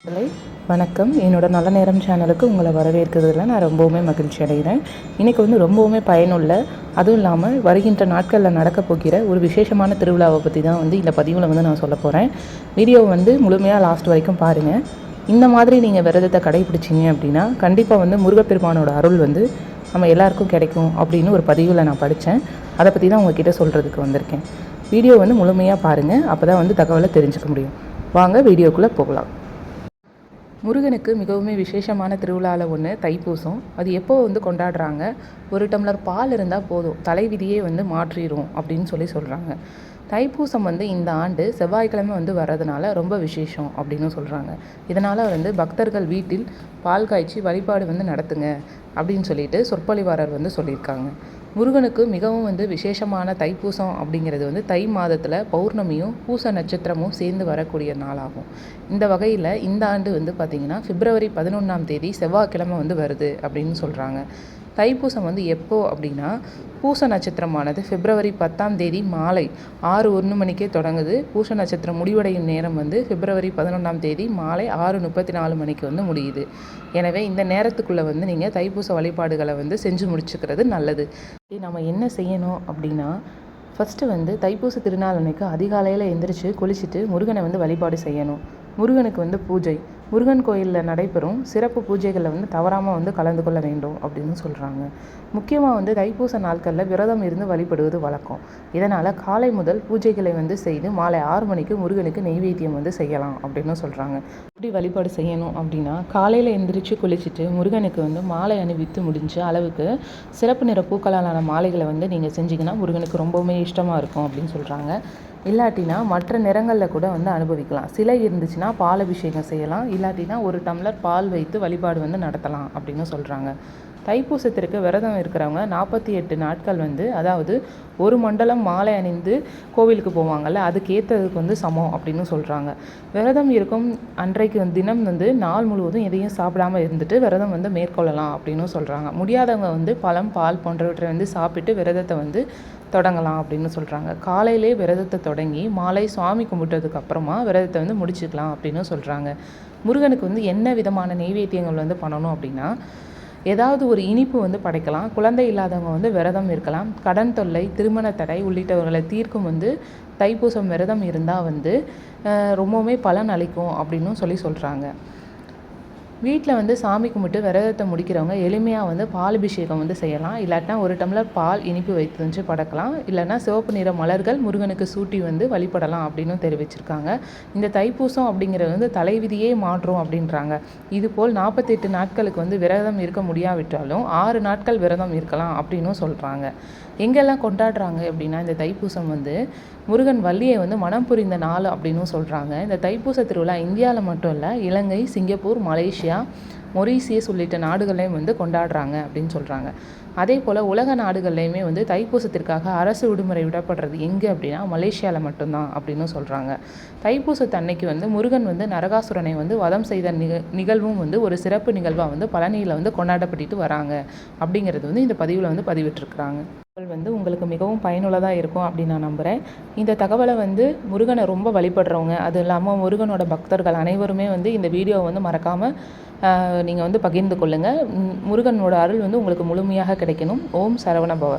Hello வணக்கம். என்னோட நல்ல நேரம் சேனலுக்கு உங்களை வரவேற்கிறதுல நான் ரொம்பவுமே மகிழ்ச்சி அடைகிறேன். இன்றைக்கி ரொம்பவுமே பயனுள்ள, அதுவும் இல்லாமல் வருகின்ற நாட்களில் நடக்க போகிற ஒரு விசேஷமான திருவிழாவை பற்றி தான் இந்த பதிவில் நான் சொல்ல போகிறேன். வீடியோவை முழுமையாக லாஸ்ட் வரைக்கும் பாருங்கள். இந்த மாதிரி நீங்கள் விரதத்தை கடைபிடிச்சிங்க அப்படின்னா கண்டிப்பாக முருகப்பெருமானோட அருள் நம்ம எல்லாருக்கும் கிடைக்கும் அப்படின்னு ஒரு பதிவில் நான் படித்தேன். அதை பற்றி தான் உங்ககிட்ட சொல்கிறதுக்கு வந்திருக்கேன். வீடியோ முழுமையாக பாருங்கள். அப்போ தான் தகவலை தெரிஞ்சுக்க முடியும். வாங்க வீடியோக்குள்ளே போகலாம். முருகனுக்கு மிகவும் விசேஷமான திருவிழாவில் ஒன்று தைப்பூசம். அது எப்போ கொண்டாடுறாங்க, ஒரு டம்ளர் பால் இருந்தால் போதும், தலைவிதியே மாற்றிடும் அப்படின்னு சொல்கிறாங்க. தைப்பூசம் இந்த ஆண்டு செவ்வாய்க்கிழமை வர்றதுனால ரொம்ப விசேஷம் அப்படின்னு சொல்கிறாங்க. இதனால் பக்தர்கள் வீட்டில் பால் காய்ச்சி வழிபாடு நடத்துங்க அப்படின்னு சொல்லிட்டு சொற்பொழிவாளர் சொல்லியிருக்காங்க. முருகனுக்கு மிகவும் விசேஷமான தைப்பூசம் அப்படிங்கிறது தை மாதத்தில் பௌர்ணமியும் பூச நட்சத்திரமும் சேர்ந்து வரக்கூடிய நாளாகும். இந்த வகையில் இந்த ஆண்டு பார்த்திங்கன்னா பிப்ரவரி 11ஆம் தேதி செவ்வாய்க்கிழமை வருது அப்படின்னு சொல்கிறாங்க. தைப்பூசம் எப்போ அப்படின்னா பூச நட்சத்திரமானது பிப்ரவரி 10ஆம் தேதி மாலை 6:01 மணிக்கே தொடங்குது. பூச நட்சத்திரம் முடிவடையும் நேரம் பிப்ரவரி 11ஆம் தேதி மாலை 6:34 மணிக்கு முடியுது. எனவே இந்த நேரத்துக்குள்ளே நீங்கள் தைப்பூச வழிபாடுகளை செஞ்சு முடிச்சுக்கிறது நல்லது. நம்ம என்ன செய்யணும் அப்படின்னா, ஃபஸ்ட்டு தைப்பூச திருநாள் அன்னைக்கு அதிகாலையில் எந்திரிச்சு குளிச்சுட்டு முருகனை வழிபாடு செய்யணும். முருகனுக்கு பூஜை, முருகன் கோயிலில் நடைபெறும் சிறப்பு பூஜைகளில் தவறாமல் கலந்து கொள்ள வேண்டும் அப்படின்னு சொல்கிறாங்க. முக்கியமாக தைப்பூச நாட்களில் விரதம் இருந்து வழிபடுவது வழக்கம். இதனால் காலை முதல் பூஜைகளை செய்து மாலை 6 மணிக்கு முருகனுக்கு நெய்வேத்தியம் செய்யலாம் அப்படின்னு சொல்கிறாங்க. எப்படி வழிபாடு செய்யணும் அப்படின்னா, காலையில் எந்திரிச்சு குளிச்சுட்டு முருகனுக்கு மாலை அணிவித்து முடிஞ்ச அளவுக்கு சிறப்பு நிற பூக்களாலான மாலைகளை நீங்கள் செஞ்சிங்கன்னா முருகனுக்கு ரொம்பவுமே இஷ்டமாக இருக்கும் அப்படின்னு சொல்கிறாங்க. இல்லாட்டினா மற்ற நிறங்களில் கூட அனுபவிக்கலாம். சிலை இருந்துச்சுன்னா பால் அபிஷேகம் செய்யலாம். இல்லாட்டினா ஒரு டம்ளர் பால் வைத்து வழிபாடு நடத்தலாம் அப்படின்னு சொல்கிறாங்க. தைப்பூசத்திற்கு விரதம் இருக்கிறவங்க 48 நாட்கள் அதாவது ஒரு மண்டலம் மாலை அணிந்து கோவிலுக்கு போவாங்கள்ல, அதுக்கேற்றதுக்கு சமம் அப்படின்னு சொல்கிறாங்க. விரதம் இருக்கும் அன்றைக்கு தினம் நாள் முழுவதும் எதையும் சாப்பிடாமல் இருந்துட்டு விரதம் மேற்கொள்ளலாம் அப்படின்னு சொல்கிறாங்க. முடியாதவங்க பழம், பால் போன்றவற்றை சாப்பிட்டு விரதத்தை தொடங்கலாம் அப்படின்னு சொல்கிறாங்க. காலையிலே விரதத்தை தொடங்கி மாலை சுவாமி கும்பிட்டதுக்கு அப்புறமா விரதத்தை முடிச்சுக்கலாம் அப்படின்னு சொல்கிறாங்க. முருகனுக்கு என்ன விதமான நெய்வேத்தியங்கள் பண்ணணும் அப்படின்னா, ஏதாவது ஒரு இனிப்பு படைக்கலாம். குழந்தை இல்லாதவங்க விரதம் இருக்கலாம். கடன் தொல்லை, திருமண தடை உள்ளிட்டவர்களை தீர்க்கும் தைப்பூசம் விரதம் இருந்தால் ரொம்பவுமே பலன் அளிக்கும் அப்படின்னு சொல்கிறாங்க. வீட்டில் சாமி கும்பிட்டு விரதத்தை முடிக்கிறவங்க எளிமையாக பால் அபிஷேகம் செய்யலாம். இல்லாட்டினா ஒரு டம்ளர் பால் இனிப்பு வைத்து படைக்கலாம். இல்லைனா சிவப்பு நிற மலர்கள் முருகனுக்கு சூட்டி வழிபடலாம் அப்படின்னு தெரிவிச்சிருக்காங்க. இந்த தைப்பூசம் அப்படிங்கிறது தலைவிதியே மாற்றும் அப்படின்றாங்க. இதுபோல் 48 நாட்களுக்கு விரதம் இருக்க முடியாவிட்டாலும் 6 நாட்கள் விரதம் இருக்கலாம் அப்படின்னு சொல்கிறாங்க. எங்கெல்லாம் கொண்டாடுறாங்க அப்படின்னா, இந்த தைப்பூசம் முருகன் வள்ளியை மனம் புரிந்த நாள் அப்படின்னு சொல்கிறாங்க. இந்த தைப்பூச திருவிழா இந்தியாவில் மட்டும் இல்லை, இலங்கை, சிங்கப்பூர், மலேசியா, மொரீசியஸ் உள்ளிட்ட நாடுகள்லையும் கொண்டாடுறாங்க அப்படின்னு சொல்கிறாங்க. அதே போல் உலக நாடுகள்லையுமே தைப்பூசத்திற்காக அரசு விடுமுறை விடப்படுறது எங்கே அப்படின்னா மலேசியாவில் மட்டும்தான் அப்படின்னு சொல்கிறாங்க. தைப்பூசத்தன்னைக்கு முருகன் நரகாசுரனை வதம் செய்த நிகழ்வும் ஒரு சிறப்பு நிகழ்வாக பழனியில் கொண்டாடப்பட்டு வராங்க அப்படிங்கிறது இந்த பதிவில் பதிவிட்டிருக்கிறாங்க. உங்களுக்கு மிகவும் பயனுள்ளதாக இருக்கும் அப்படின்னு நான் நம்புகிறேன். இந்த தகவலை முருகனை ரொம்ப வழிபடுறவங்க, அது இல்லாமல் முருகனோட பக்தர்கள் அனைவருமே இந்த வீடியோவை மறக்காமல் நீங்கள் பகிர்ந்து கொள்ளுங்கள். முருகனோட அருள் உங்களுக்கு முழுமையாக கிடைக்கணும். ஓம் சரவண பவ.